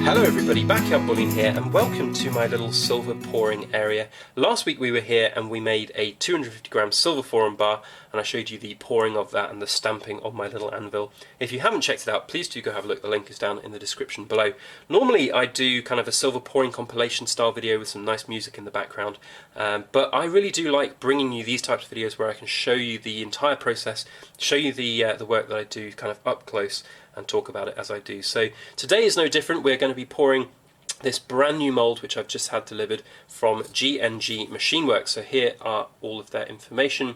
Hello everybody, Backyard Bullion here and welcome to my little silver pouring area. Last week we were here and we made a 250g silver foreign bar and I showed you the pouring of that and the stamping of my little anvil. If you haven't checked it out, please do go have a look, the link is down in the description below. Normally I do kind of a silver pouring compilation style video with some nice music in the background, but I really do like bringing you these types of videos where I can show you the entire process, show you the work that I do kind of up close and talk about it as I do. So today is no different. We're going to be pouring this brand new mould which I've just had delivered from G&G Machine Works. So here are all of their information.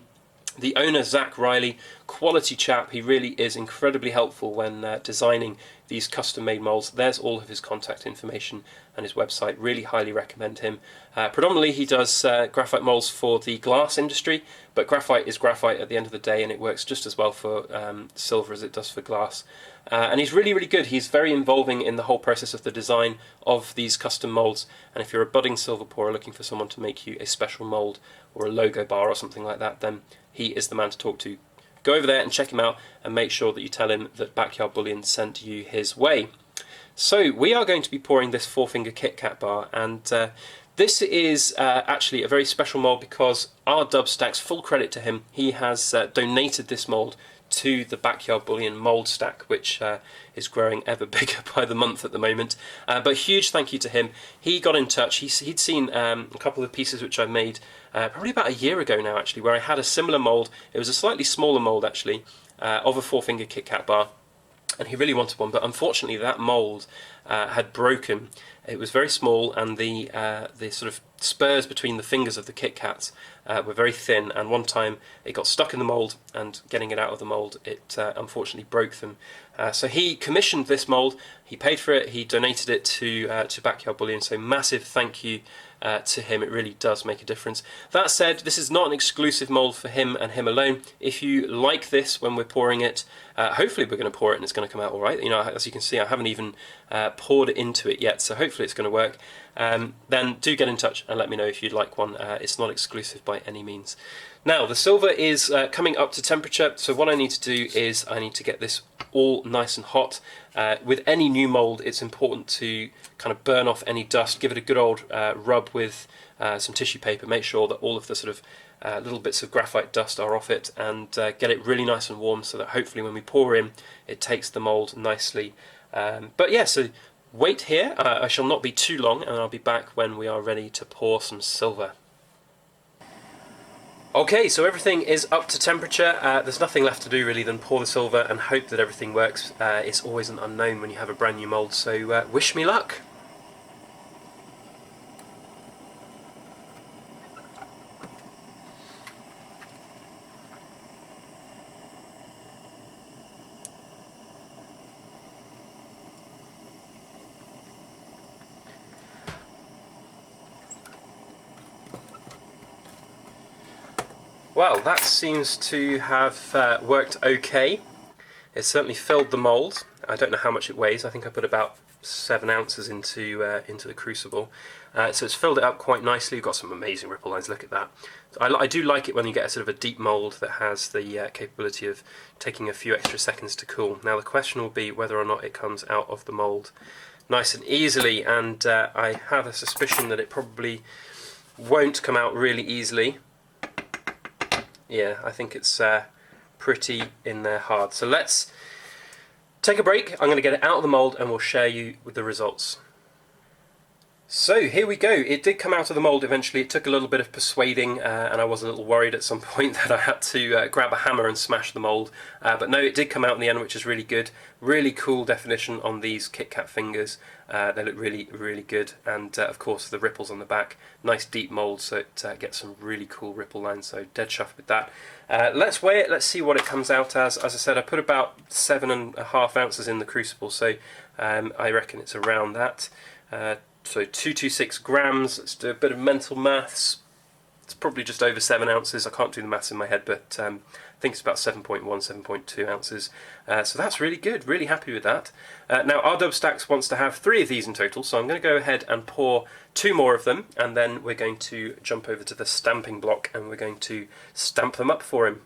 The owner, Zach Riley, quality chap. He really is incredibly helpful when designing these custom-made moulds. There's all of his contact information and his website. Really highly recommend him. Predominantly he does graphite moulds for the glass industry, but graphite is graphite at the end of the day and it works just as well for silver as it does for glass. And he's really, really good. He's very involving in the whole process of the design of these custom moulds, and if you're a budding silver pourer looking for someone to make you a special mould or a logo bar or something like that, then he is the man to talk to. Go over there and check him out and make sure that you tell him that Backyard Bullion sent you his way. So we are going to be pouring this 4-finger Kit Kat bar, and this is actually a very special mould because our Dubstack's, full credit to him, he has donated this mould to the Backyard Bullion mould stack, which is growing ever bigger by the month at the moment. But huge thank you to him. He got in touch. He'd seen a couple of pieces which I made probably about a year ago now, actually, where I had a similar mould. It was a slightly smaller mould, actually, of a 4-finger Kit Kat bar. And he really wanted one, but unfortunately that mould had broken. It was very small, and the sort of spurs between the fingers of the Kit Kats were very thin, and one time it got stuck in the mould, and getting it out of the mould, it unfortunately broke them. So he commissioned this mould, he paid for it, he donated it to Backyard Bullion, so massive thank you to him. It really does make a difference. That said, this is not an exclusive mould for him and him alone. If you like this when we're pouring it, hopefully we're going to pour it and it's going to come out all right. You know, as you can see, I haven't even poured it into it yet, so hopefully it's going to work. Then do get in touch and let me know if you'd like one. It's not exclusive by any means. Now, the silver is coming up to temperature, so what I need to do is I need to get this all nice and hot. With any new mould, it's important to kind of burn off any dust, give it a good old rub with some tissue paper, make sure that all of the sort of little bits of graphite dust are off it, and get it really nice and warm so that hopefully when we pour in, it takes the mould nicely. But yeah, so wait here, I shall not be too long, and I'll be back when we are ready to pour some silver. Okay, so everything is up to temperature. There's nothing left to do really than pour the silver and hope that everything works. It's always an unknown when you have a brand new mould, so wish me luck. Well, that seems to have worked okay. It certainly filled the mould. I don't know how much it weighs. I think I put about 7 ounces into the crucible. So it's filled it up quite nicely. You've got some amazing ripple lines, look at that. I do like it when you get a sort of a deep mould that has the capability of taking a few extra seconds to cool. Now the question will be whether or not it comes out of the mould nice and easily, and I have a suspicion that it probably won't come out really easily. Yeah, I think it's pretty in there hard. So let's take a break. I'm going to get it out of the mould and we'll share you with the results. So here we go. It did come out of the mould eventually. It took a little bit of persuading and I was a little worried at some point that I had to grab a hammer and smash the mould. But no, it did come out in the end, which is really good. Really cool definition on these Kit Kat fingers. They look really, really good. And of course the ripples on the back. Nice deep mould, so it gets some really cool ripple lines. So dead chuffed with that. Let's weigh it. Let's see what it comes out as. As I said, I put about 7.5 ounces in the crucible, so I reckon it's around that. So 226 grams. Let's do a bit of mental maths. It's probably just over 7 ounces. I can't do the maths in my head, but I think it's about 7.1, 7.2 ounces. So that's really good. Really happy with that. Now our Dubstacks wants to have 3 of these in total, so I'm going to go ahead and pour 2 more of them, and then we're going to jump over to the stamping block and we're going to stamp them up for him.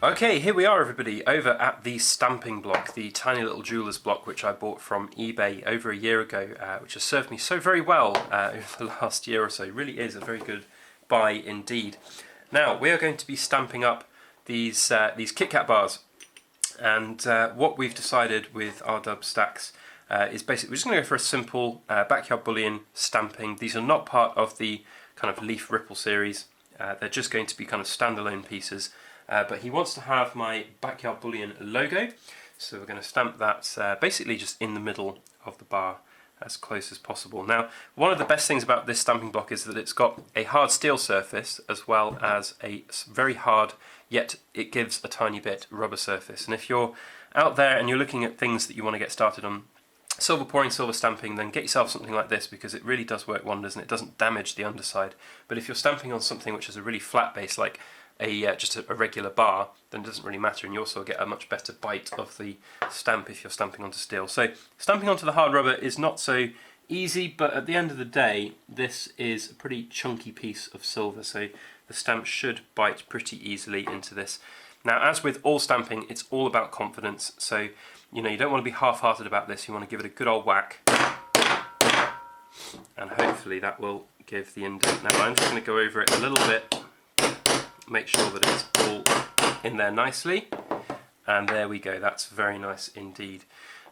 Okay, here we are everybody, over at the stamping block, the tiny little jeweler's block which I bought from eBay over a year ago, which has served me so very well over the last year or so. It really is a very good buy indeed. Now, we are going to be stamping up these Kit Kat bars, and what we've decided with our dub stacks is basically we're just going to go for a simple backyard bullion stamping. These are not part of the kind of leaf ripple series, they're just going to be kind of standalone pieces. But he wants to have my backyard bullion logo, so we're going to stamp that basically just in the middle of the bar as close as possible. Now, one of the best things about this stamping block is that it's got a hard steel surface as well as a very hard, yet it gives a tiny bit rubber surface. And if you're out there and you're looking at things that you want to get started on silver pouring, silver stamping, then get yourself something like this, because it really does work wonders and it doesn't damage the underside. But if you're stamping on something which is a really flat base, like just a regular bar, then it doesn't really matter, and you also get a much better bite of the stamp if you're stamping onto steel. So stamping onto the hard rubber is not so easy, but at the end of the day this is a pretty chunky piece of silver, so the stamp should bite pretty easily into this. Now, as with all stamping, it's all about confidence, so you don't want to be half-hearted about this. You want to give it a good old whack, and hopefully that will give the indent. Now I'm just going to go over it a little bit, make sure that it's all in there nicely, and there we go, that's very nice indeed.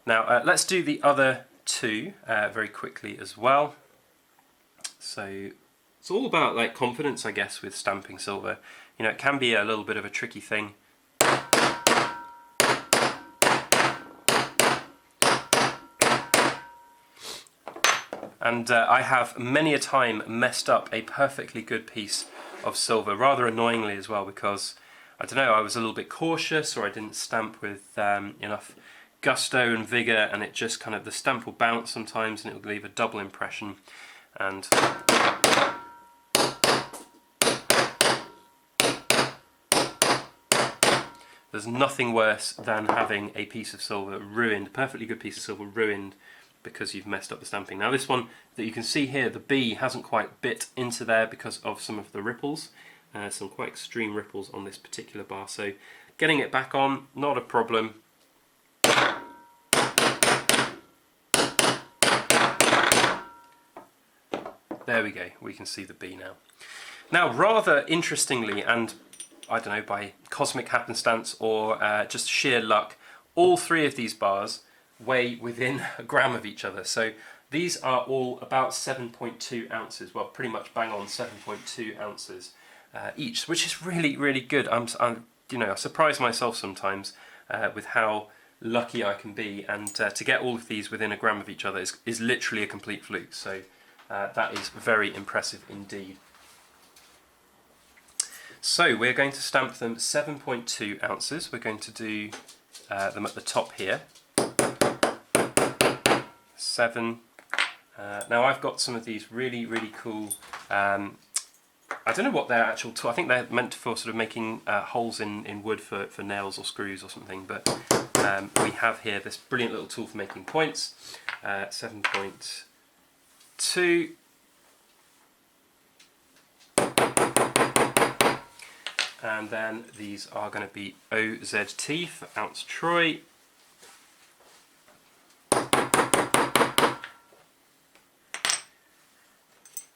Now let's do the other two very quickly as well. So it's all about like confidence, I guess, with stamping silver. It can be a little bit of a tricky thing. And I have many a time messed up a perfectly good piece of silver, rather annoyingly as well, because I don't know, I was a little bit cautious, or I didn't stamp with enough gusto and vigour, and it just kind of, the stamp will bounce sometimes and it will leave a double impression. And there's nothing worse than having a piece of silver ruined, a perfectly good piece of silver ruined, because you've messed up the stamping. Now this one that you can see here, the B hasn't quite bit into there because of some of the ripples, some quite extreme ripples on this particular bar, so getting it back on, not a problem. There we go, we can see the B now. Now, rather interestingly, and I don't know, by cosmic happenstance or just sheer luck, all three of these bars weigh within a gram of each other. So these are all about 7.2 ounces, well, pretty much bang on 7.2 ounces each, which is really, really good. I surprise myself sometimes with how lucky I can be, and to get all of these within a gram of each other is literally a complete fluke. So that is very impressive indeed. So we're going to stamp them 7.2 ounces. We're going to do them at the top here. 7. Now I've got some of these really, really cool, I don't know what they're actual I think they're meant for sort of making holes in wood for nails or screws or something, but we have here this brilliant little tool for making points, 7.2. And then these are going to be OZT for ounce troy.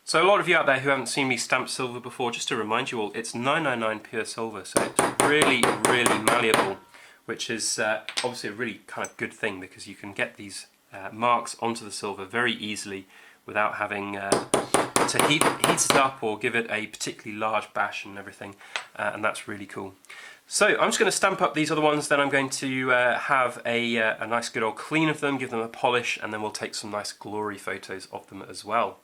So a lot of you out there who haven't seen me stamp silver before, just to remind you all, it's 999 pure silver, so it's really, really malleable, which is obviously a really kind of good thing, because you can get these marks onto the silver very easily without having to heat it up or give it a particularly large bash and everything, and that's really cool. So I'm just going to stamp up these other ones, then I'm going to have a nice good old clean of them, give them a polish, and then we'll take some nice glory photos of them as well.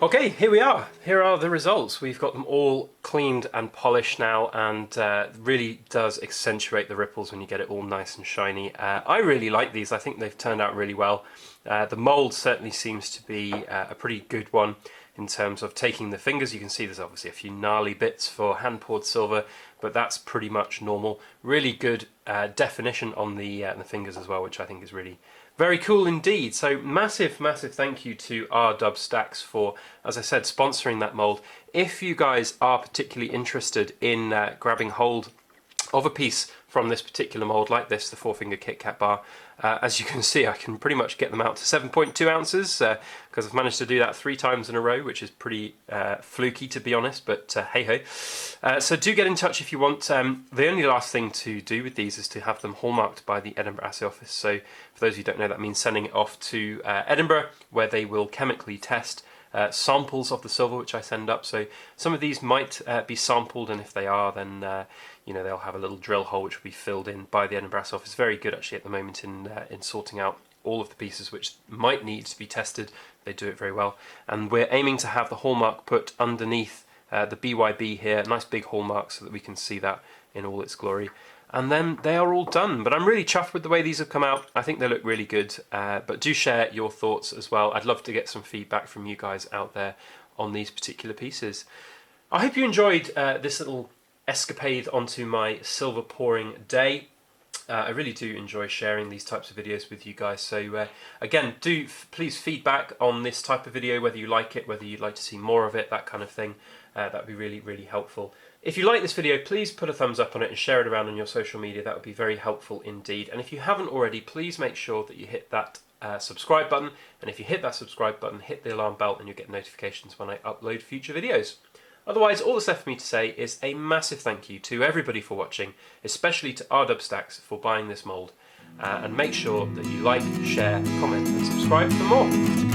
Okay, here we are. Here are the results. We've got them all cleaned and polished now, and really does accentuate the ripples when you get it all nice and shiny. I really like these. I think they've turned out really well. The mould certainly seems to be a pretty good one in terms of taking the fingers. You can see there's obviously a few gnarly bits for hand-poured silver, but that's pretty much normal. Really good definition on the fingers as well, which I think is really very cool indeed. So massive thank you to R-Dub Stacks for, as I said, sponsoring that mould. If you guys are particularly interested in grabbing hold of a piece from this particular mould like this, the 4-finger Kit Kat bar, as you can see, I can pretty much get them out to 7.2 ounces because I've managed to do that 3 times in a row, which is pretty fluky to be honest, but hey ho. So do get in touch if you want. The only last thing to do with these is to have them hallmarked by the Edinburgh Assay Office. So for those who don't know, that means sending it off to Edinburgh, where they will chemically test samples of the silver which I send up. So some of these might be sampled, and if they are, then you know, they'll have a little drill hole which will be filled in by the Edinburgh Assay Office. Very good actually at the moment in sorting out all of the pieces which might need to be tested. They do it very well, and we're aiming to have the hallmark put underneath the BYB here, nice big hallmark, so that we can see that in all its glory. And then they are all done. But I'm really chuffed with the way these have come out. I think they look really good. But do share your thoughts as well. I'd love to get some feedback from you guys out there on these particular pieces. I hope you enjoyed this little escapade onto my silver pouring day. I really do enjoy sharing these types of videos with you guys. So again, do please feedback on this type of video, whether you like it, whether you'd like to see more of it, that kind of thing. That would be really helpful. If you like this video, please put a thumbs up on it and share it around on your social media. That would be very helpful indeed. And if you haven't already, please make sure that you hit that subscribe button. And if you hit that subscribe button, hit the alarm bell and you'll get notifications when I upload future videos. Otherwise, all that's left for me to say is a massive thank you to everybody for watching, especially to R-Dub Stacks for buying this mould. And make sure that you like, share, comment and subscribe for more.